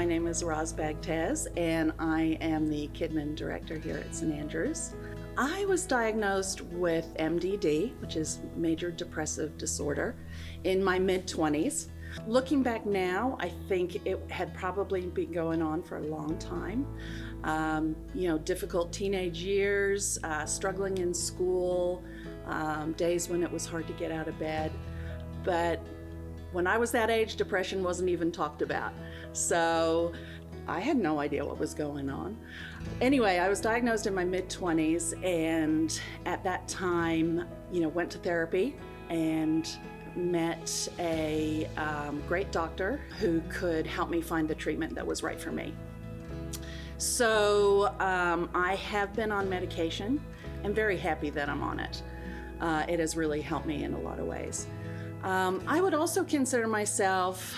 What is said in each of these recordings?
name is Roz Bagtez, and I am the Kidman Director here at St. Andrews. I was diagnosed with MDD, which is major depressive disorder, in my mid-20s. Looking back now, I think it had probably been going on for a long time. Difficult teenage years, struggling in school, days when it was hard to get out of bed. But when I was that age, depression wasn't even talked about. So I had no idea what was going on. Anyway, I was diagnosed in my mid-20s, and at that time, went to therapy and met a great doctor who could help me find the treatment that was right for me. So I have been on medication. I'm very happy that I'm on it. It has really helped me in a lot of ways. I would also consider myself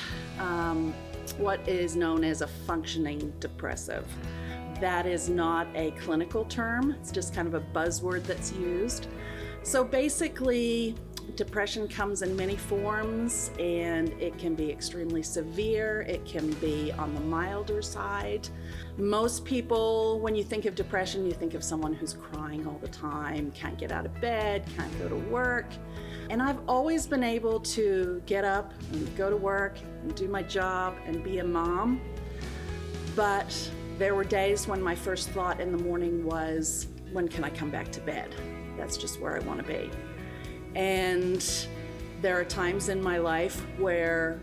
what is known as a functioning depressive. That is not a clinical term. It's just kind of a buzzword that's used. So basically, depression comes in many forms, and it can be extremely severe. It can be on the milder side. Most people, when you think of depression, you think of someone who's crying all the time, can't get out of bed, can't go to work. And I've always been able to get up and go to work and do my job and be a mom. But there were days when my first thought in the morning was, when can I come back to bed? That's just where I want to be. And there are times in my life where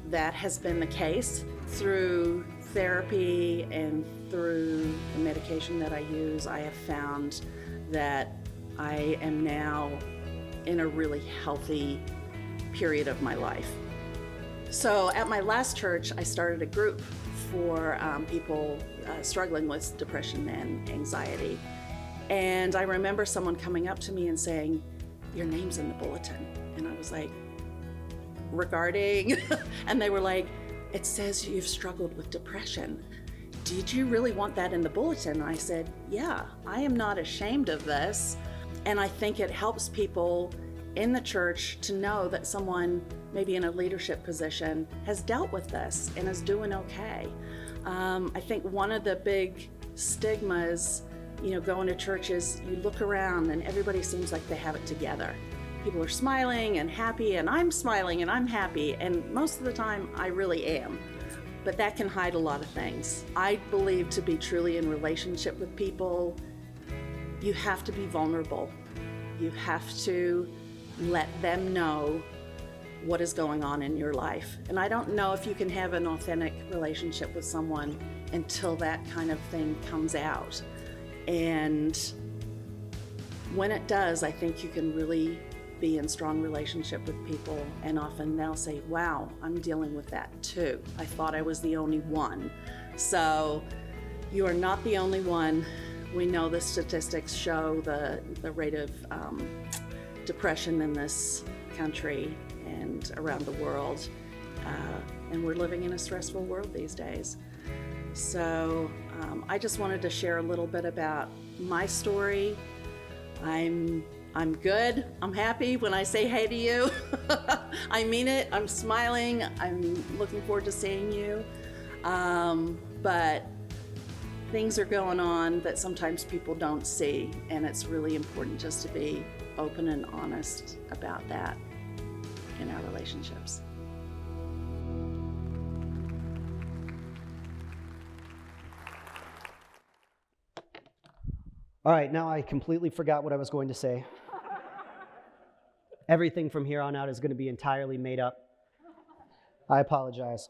that has been the case. Through therapy and through the medication that I use, I have found that I am now in a really healthy period of my life. So at my last church, I started a group for people struggling with depression and anxiety. And I remember someone coming up to me and saying, "Your name's in the bulletin." And I was like, regarding? And they were like, "It says you've struggled with depression. Did you really want that in the bulletin?" And I said, "Yeah, I am not ashamed of this." And I think it helps people in the church to know that someone maybe in a leadership position has dealt with this and is doing okay. I think one of the big stigmas, going to church is you look around and everybody seems like they have it together. People are smiling and happy, and I'm smiling and I'm happy, and most of the time I really am. But that can hide a lot of things. I believe to be truly in relationship with people, you have to be vulnerable. You have to let them know what is going on in your life. And I don't know if you can have an authentic relationship with someone until that kind of thing comes out. And when it does, I think you can really be in strong relationship with people, and often they'll say, "Wow, I'm dealing with that too. I thought I was the only one." So you are not the only one. We know the statistics show the rate of depression in this country and around the world, and we're living in a stressful world these days. So I just wanted to share a little bit about my story. I'm good. I'm happy when I say hey to you. I mean it. I'm smiling. I'm looking forward to seeing you. But things are going on that sometimes people don't see, and it's really important just to be open and honest about that in our relationships. All right, now I completely forgot what I was going to say. Everything from here on out is going to be entirely made up. I apologize.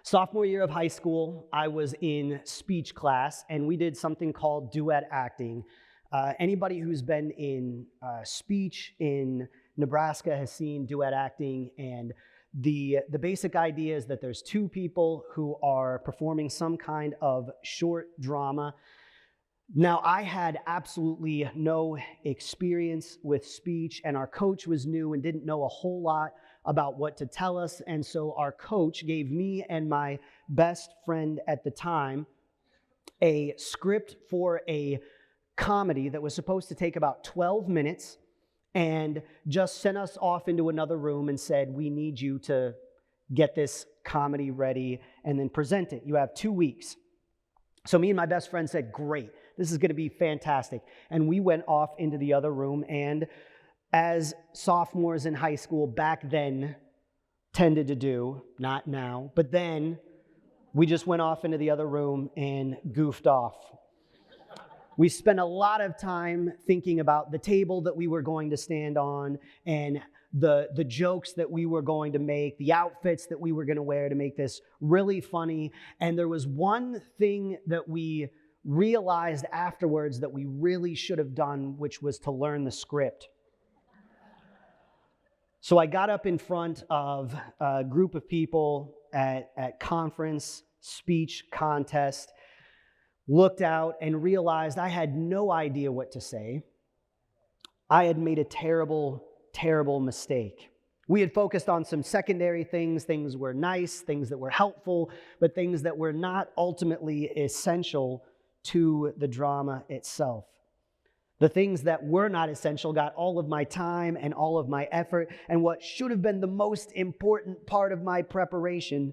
Sophomore year of high school, I was in speech class, and we did something called duet acting. Anybody who's been in speech in Nebraska has seen duet acting, and the basic idea is that there's two people who are performing some kind of short drama. Now, I had absolutely no experience with speech, and our coach was new and didn't know a whole lot about what to tell us, and so our coach gave me and my best friend at the time a script for a comedy that was supposed to take about 12 minutes and just sent us off into another room and said, "We need you to get this comedy ready, and then present it. You have 2 weeks. So me and my best friend said, great, this is going to be fantastic. And we went off into the other room, and as sophomores in high school back then tended to do, not now, but then we just went off into the other room and goofed off. We spent a lot of time thinking about the table that we were going to stand on and the jokes that we were going to make, the outfits that we were going to wear to make this really funny. And there was one thing that we realized afterwards that we really should have done, which was to learn the script. So I got up in front of a group of people at conference, speech contest, looked out and realized I had no idea what to say. I had made a terrible, terrible mistake. We had focused on some secondary things. Things were nice, things that were helpful, but things that were not ultimately essential to the drama itself. The things that were not essential got all of my time and all of my effort, and what should have been the most important part of my preparation,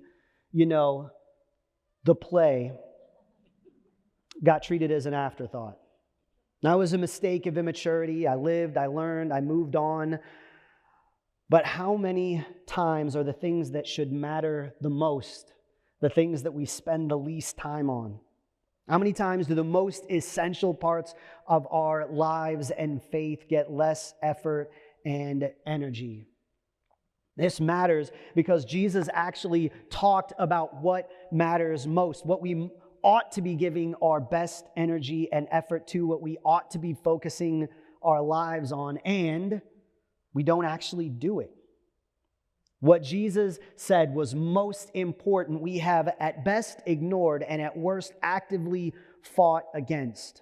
the play, got treated as an afterthought. Now, it was a mistake of immaturity. I lived, I learned, I moved on. But how many times are the things that should matter the most the things that we spend the least time on? How many times do the most essential parts of our lives and faith get less effort and energy? This matters because Jesus actually talked about what matters most, what we ought to be giving our best energy and effort to, what we ought to be focusing our lives on, and we don't actually do it. What Jesus said was most important, we have at best ignored and at worst actively fought against.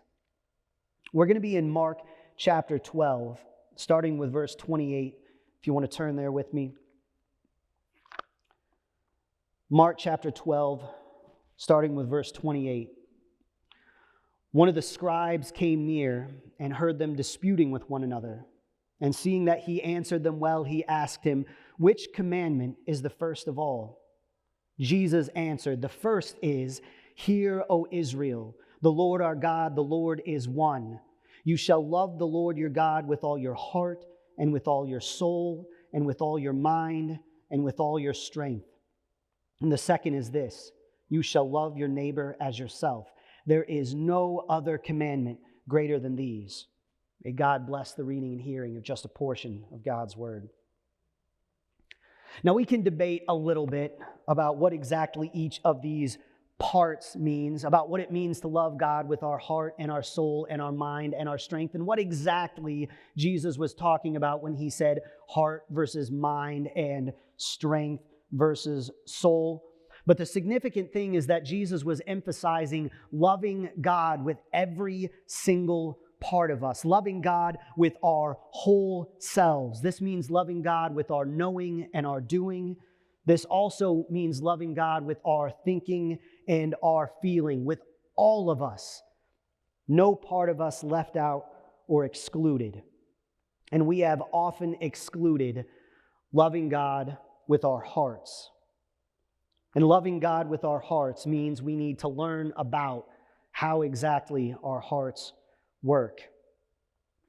We're going to be in Mark chapter 12, starting with verse 28, if you want to turn there with me. Mark chapter 12, starting with verse 28. One of the scribes came near and heard them disputing with one another. And seeing that he answered them well, he asked him, "Which commandment is the first of all?" Jesus answered, "The first is, 'Hear, O Israel, the Lord our God, the Lord is one. You shall love the Lord your God with all your heart and with all your soul and with all your mind and with all your strength. And the second is this, you shall love your neighbor as yourself. There is no other commandment greater than these." May God bless the reading and hearing of just a portion of God's word. Now, we can debate a little bit about what exactly each of these parts means, about what it means to love God with our heart and our soul and our mind and our strength, and what exactly Jesus was talking about when he said heart versus mind and strength versus soul. But the significant thing is that Jesus was emphasizing loving God with every single part of us, loving God with our whole selves. This means loving God with our knowing and our doing. This also means loving God with our thinking and our feeling, with all of us. No part of us left out or excluded. And we have often excluded loving God with our hearts. And loving God with our hearts means we need to learn about how exactly our hearts work.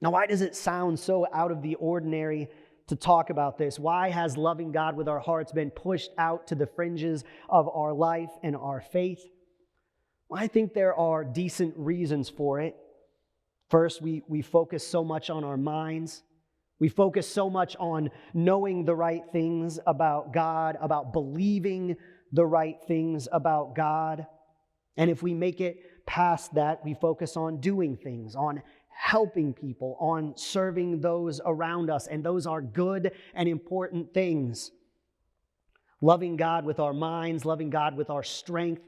Now, why does it sound so out of the ordinary to talk about this? Why has loving God with our hearts been pushed out to the fringes of our life and our faith? Well, I think there are decent reasons for it. First, we focus so much on our minds. We focus so much on knowing the right things about God, about believing the right things about God. And if we make it past that, we focus on doing things, on helping people, on serving those around us, and those are good and important things. Loving God with our minds, loving God with our strength,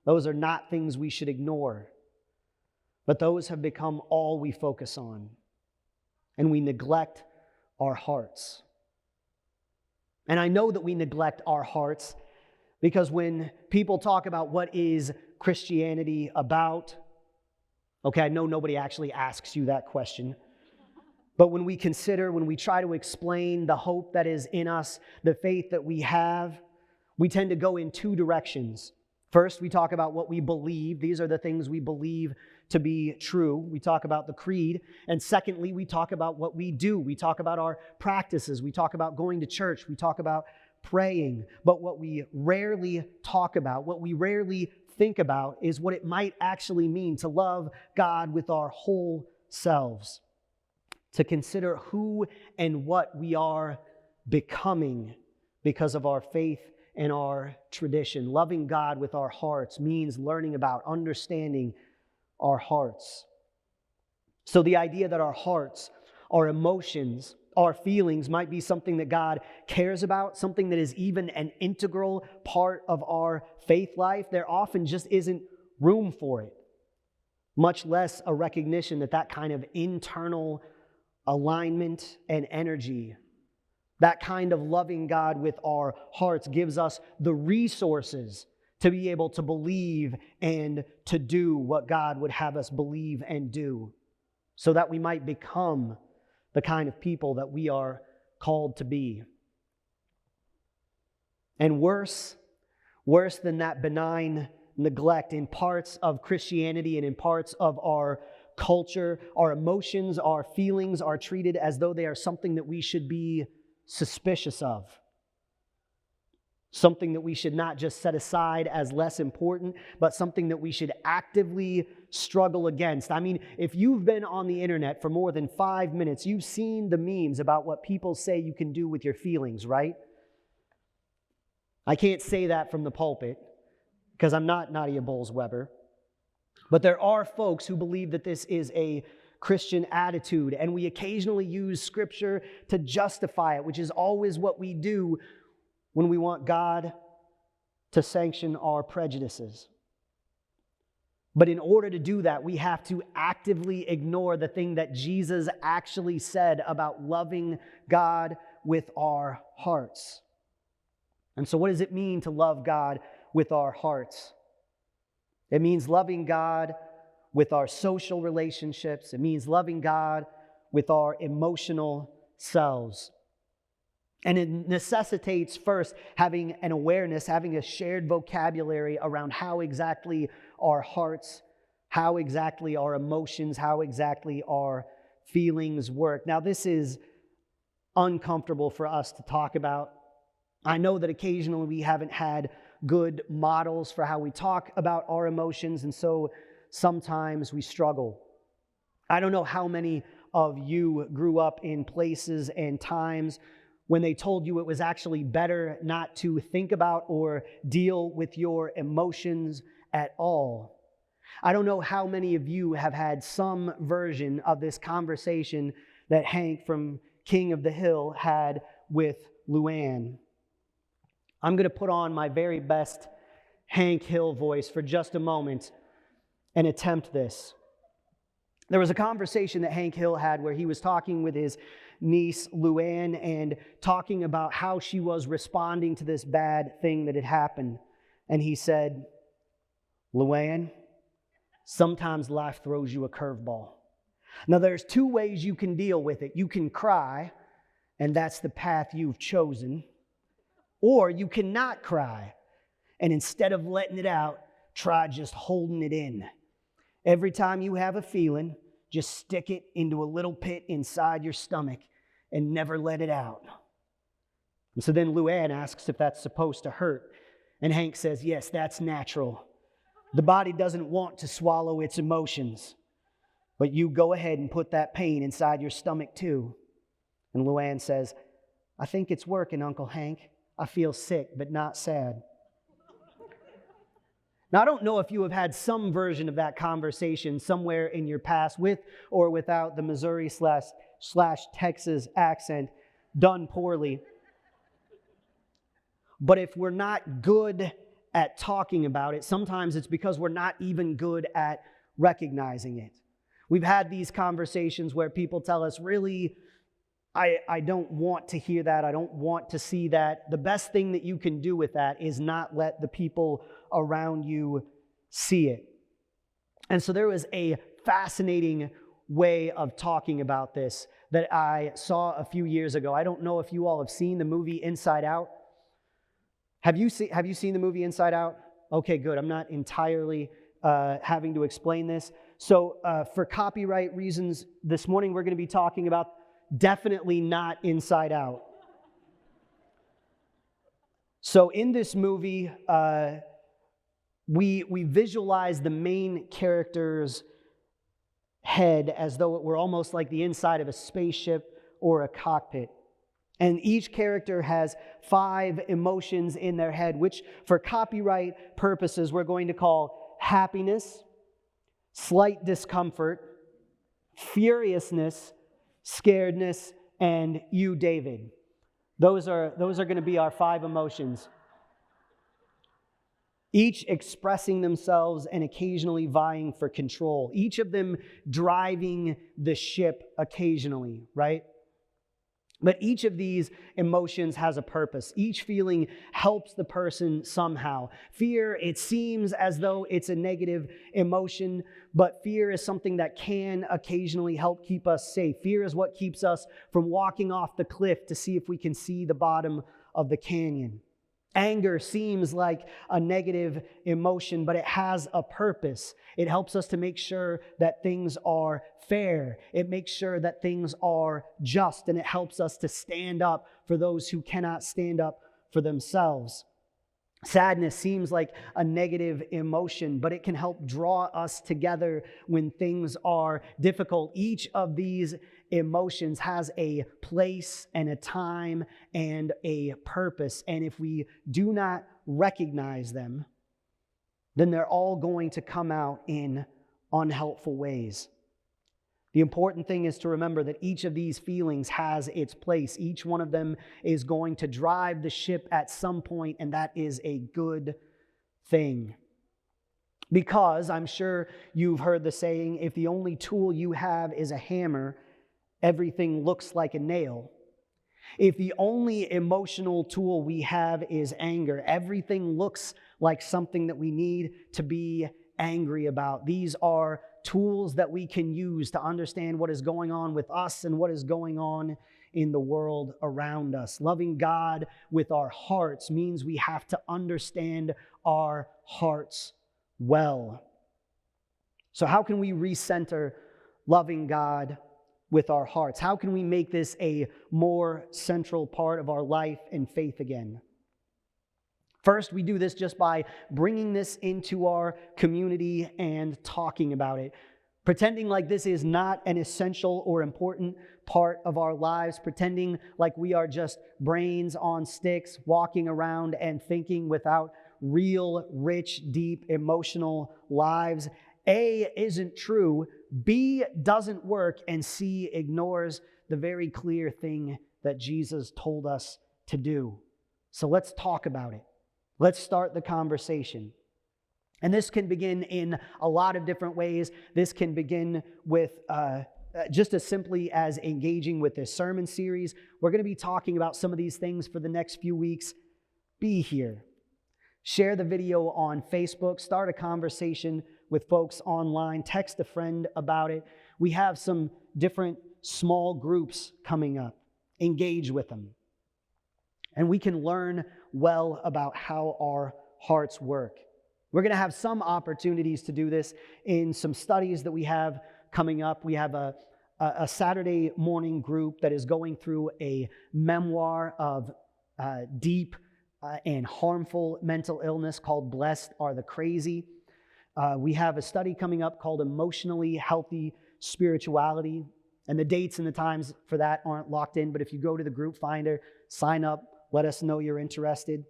those are not things we should ignore. But those have become all we focus on, and we neglect our hearts. And I know that we neglect our hearts because when people talk about what is Christianity about, okay, I know nobody actually asks you that question. But when we try to explain the hope that is in us, the faith that we have, we tend to go in two directions. First, we talk about what we believe. These are the things we believe to be true. We talk about the creed. And secondly, we talk about what we do. We talk about our practices. We talk about going to church. We talk about praying. But what we rarely talk about, what we rarely think about, is what it might actually mean to love God with our whole selves, to consider who and what we are becoming because of our faith and our tradition. Loving God with our hearts means learning about, understanding our hearts. So the idea that our hearts, our emotions, our feelings might be something that God cares about, something that is even an integral part of our faith life, there often just isn't room for it, much less a recognition that that kind of internal alignment and energy, that kind of loving God with our hearts, gives us the resources to be able to believe and to do what God would have us believe and do, so that we might become the kind of people that we are called to be. And worse than that benign neglect in parts of Christianity and in parts of our culture, our emotions, our feelings are treated as though they are something that we should be suspicious of. Something that we should not just set aside as less important, but something that we should actively struggle against. I mean, if you've been on the internet for more than 5 minutes, you've seen the memes about what people say you can do with your feelings, right? I can't say that from the pulpit because I'm not Nadia Bowles-Weber. But there are folks who believe that this is a Christian attitude, and we occasionally use Scripture to justify it, which is always what we do when we want God to sanction our prejudices. But in order to do that, we have to actively ignore the thing that Jesus actually said about loving God with our hearts. And so what does it mean to love God with our hearts? It means loving God with our social relationships. It means loving God with our emotional selves. And it necessitates first having an awareness, having a shared vocabulary around how exactly our hearts, how exactly our emotions, how exactly our feelings work. Now, this is uncomfortable for us to talk about. I know that occasionally we haven't had good models for how we talk about our emotions, and so sometimes we struggle. I don't know how many of you grew up in places and times when they told you it was actually better not to think about or deal with your emotions at all. I don't know how many of you have had some version of this conversation that Hank from King of the Hill had with Luann. I'm going to put on my very best Hank Hill voice for just a moment and attempt this. There was a conversation that Hank Hill had where he was talking with his niece Luann and talking about how she was responding to this bad thing that had happened. And he said, "Luann, sometimes life throws you a curveball. Now there's two ways you can deal with it. You can cry, and that's the path you've chosen. Or you cannot cry, and instead of letting it out, try just holding it in. Every time you have a feeling, just stick it into a little pit inside your stomach and never let it out." And so then Luann asks if that's supposed to hurt. And Hank says, "Yes, that's natural. The body doesn't want to swallow its emotions. But you go ahead and put that pain inside your stomach too." And Luann says, "I think it's working, Uncle Hank. I feel sick, but not sad." Now, I don't know if you have had some version of that conversation somewhere in your past with or without the Missouri / Texas accent done poorly. But if we're not good at talking about it, sometimes it's because we're not even good at recognizing it. We've had these conversations where people tell us, "Really, I don't want to hear that. I don't want to see that." The best thing that you can do with that is not let the people around you see it. And so there was a fascinating way of talking about this that I saw a few years ago. I don't know if you all have seen the movie Inside Out. Have you seen the movie Inside Out? Okay, good. I'm not entirely having to explain this. So for copyright reasons, this morning we're going to be talking about definitely not Inside Out. So in this movie, we visualize the main character's head as though it were almost like the inside of a spaceship or a cockpit. And each character has 5 emotions in their head, which for copyright purposes we're going to call happiness, slight discomfort, furiousness, scaredness, and you, David. Those are going to be our 5 emotions. Each expressing themselves and occasionally vying for control. Each of them driving the ship occasionally, right? But each of these emotions has a purpose. Each feeling helps the person somehow. Fear, it seems as though it's a negative emotion, but fear is something that can occasionally help keep us safe. Fear is what keeps us from walking off the cliff to see if we can see the bottom of the canyon. Anger seems like a negative emotion, but it has a purpose. It helps us to make sure that things are fair. It makes sure that things are just, and it helps us to stand up for those who cannot stand up for themselves. Sadness seems like a negative emotion, but it can help draw us together when things are difficult. Each of these emotions has a place and a time and a purpose. And if we do not recognize them, then they're all going to come out in unhelpful ways. The important thing is to remember that each of these feelings has its place. Each one of them is going to drive the ship at some point, and that is a good thing. Because I'm sure you've heard the saying, if the only tool you have is a hammer, everything looks like a nail. If the only emotional tool we have is anger, everything looks like something that we need to be angry about. These are tools that we can use to understand what is going on with us and what is going on in the world around us. Loving God with our hearts means we have to understand our hearts well. So how can we recenter loving God with our hearts? How can we make this a more central part of our life and faith again? First, we do this just by bringing this into our community and talking about it. Pretending like this is not an essential or important part of our lives. Pretending like we are just brains on sticks, walking around and thinking without real, rich, deep, emotional lives. A isn't true, B doesn't work, and C ignores the very clear thing that Jesus told us to do. So let's talk about it. Let's start the conversation. And this can begin in a lot of different ways. This can begin with just as simply as engaging with this sermon series. We're going to be talking about some of these things for the next few weeks. Be here. Share the video on Facebook. Start a conversation with folks online. Text a friend about it. We have some different small groups coming up. Engage with them. And we can learn well about how our hearts work. We're going to have some opportunities to do this in some studies that we have coming up. We have a Saturday morning group that is going through a memoir of deep and harmful mental illness called Blessed Are the Crazy. We have a study coming up called Emotionally Healthy Spirituality. And the dates and the times for that aren't locked in, but if you go to the group finder, sign up, let us know you're interested.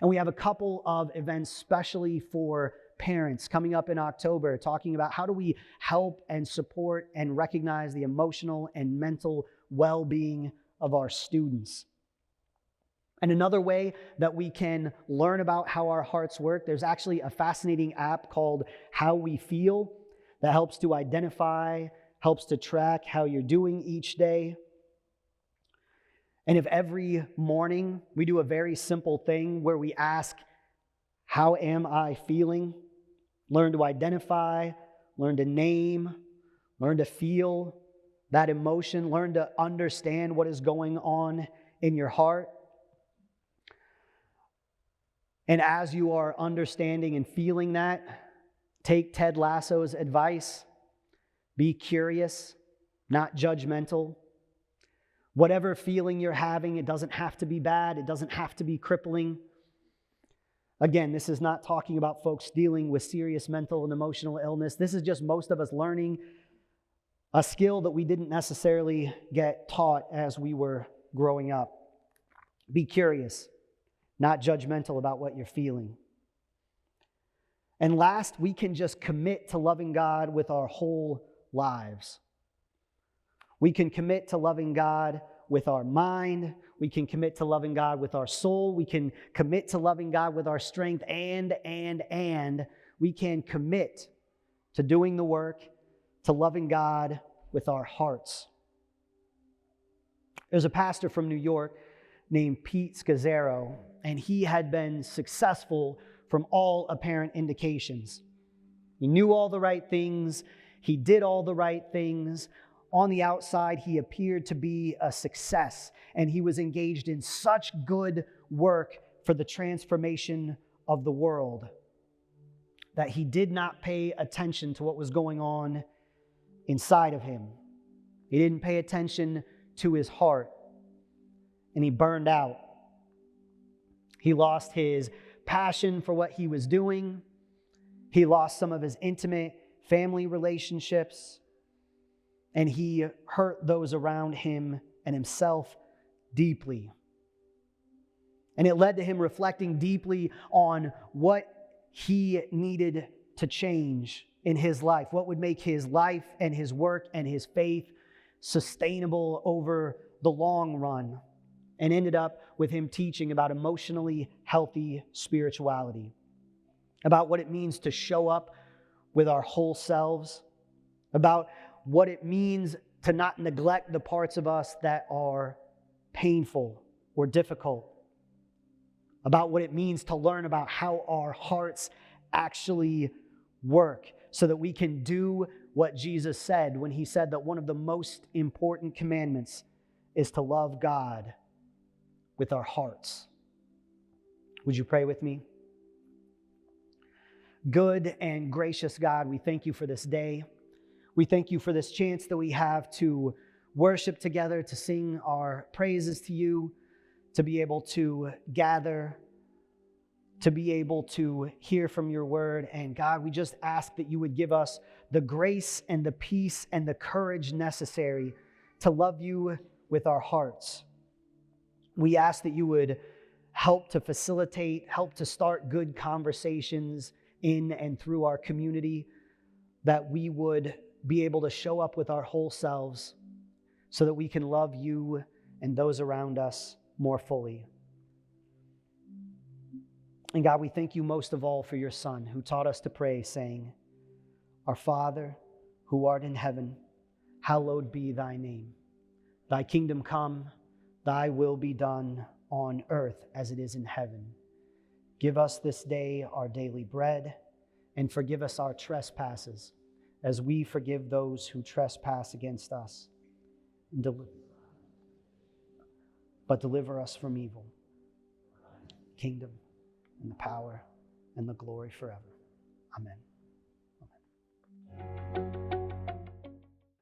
And we have a couple of events specially for parents coming up in October, talking about how do we help and support and recognize the emotional and mental well-being of our students. And another way that we can learn about how our hearts work, there's actually a fascinating app called How We Feel that helps to identify, helps to track how you're doing each day. And if every morning we do a very simple thing where we ask, how am I feeling? Learn to identify, learn to name, learn to feel that emotion, learn to understand what is going on in your heart. And as you are understanding and feeling that, take Ted Lasso's advice. Be curious, not judgmental. Whatever feeling you're having, it doesn't have to be bad. It doesn't have to be crippling. Again, this is not talking about folks dealing with serious mental and emotional illness. This is just most of us learning a skill that we didn't necessarily get taught as we were growing up. Be curious, not judgmental about what you're feeling. And last, we can just commit to loving God with our whole lives. We can commit to loving God with our mind. We can commit to loving God with our soul. We can commit to loving God with our strength. And we can commit to doing the work, to loving God with our hearts. There's a pastor from New York named Pete Scazzaro, and he had been successful from all apparent indications. He knew all the right things. He did all the right things. On the outside, he appeared to be a success, and he was engaged in such good work for the transformation of the world that he did not pay attention to what was going on inside of him. He didn't pay attention to his heart, and he burned out. He lost his passion for what he was doing. He lost some of his intimate family relationships, and he hurt those around him and himself deeply. And it led to him reflecting deeply on what he needed to change in his life, what would make his life and his work and his faith sustainable over the long run, and ended up with him teaching about emotionally healthy spirituality, about what it means to show up with our whole selves, about what it means to not neglect the parts of us that are painful or difficult, about what it means to learn about how our hearts actually work so that we can do what Jesus said when he said that one of the most important commandments is to love God with our hearts. Would you pray with me? Good and gracious God, we thank you for this day. We thank you for this chance that we have to worship together, to sing our praises to you, to be able to gather, to be able to hear from your word. And God, we just ask that you would give us the grace and the peace and the courage necessary to love you with our hearts. We ask that you would help to facilitate, help to start good conversations in and through our community, that we would be able to show up with our whole selves so that we can love you and those around us more fully. And God, we thank you most of all for your Son, who taught us to pray, saying, Our Father, who art in heaven, hallowed be thy name. Thy kingdom come, thy will be done on earth as it is in heaven. Give us this day our daily bread, and forgive us our trespasses, as we forgive those who trespass against us. But deliver us from evil. Kingdom and the power and the glory forever. Amen. Amen.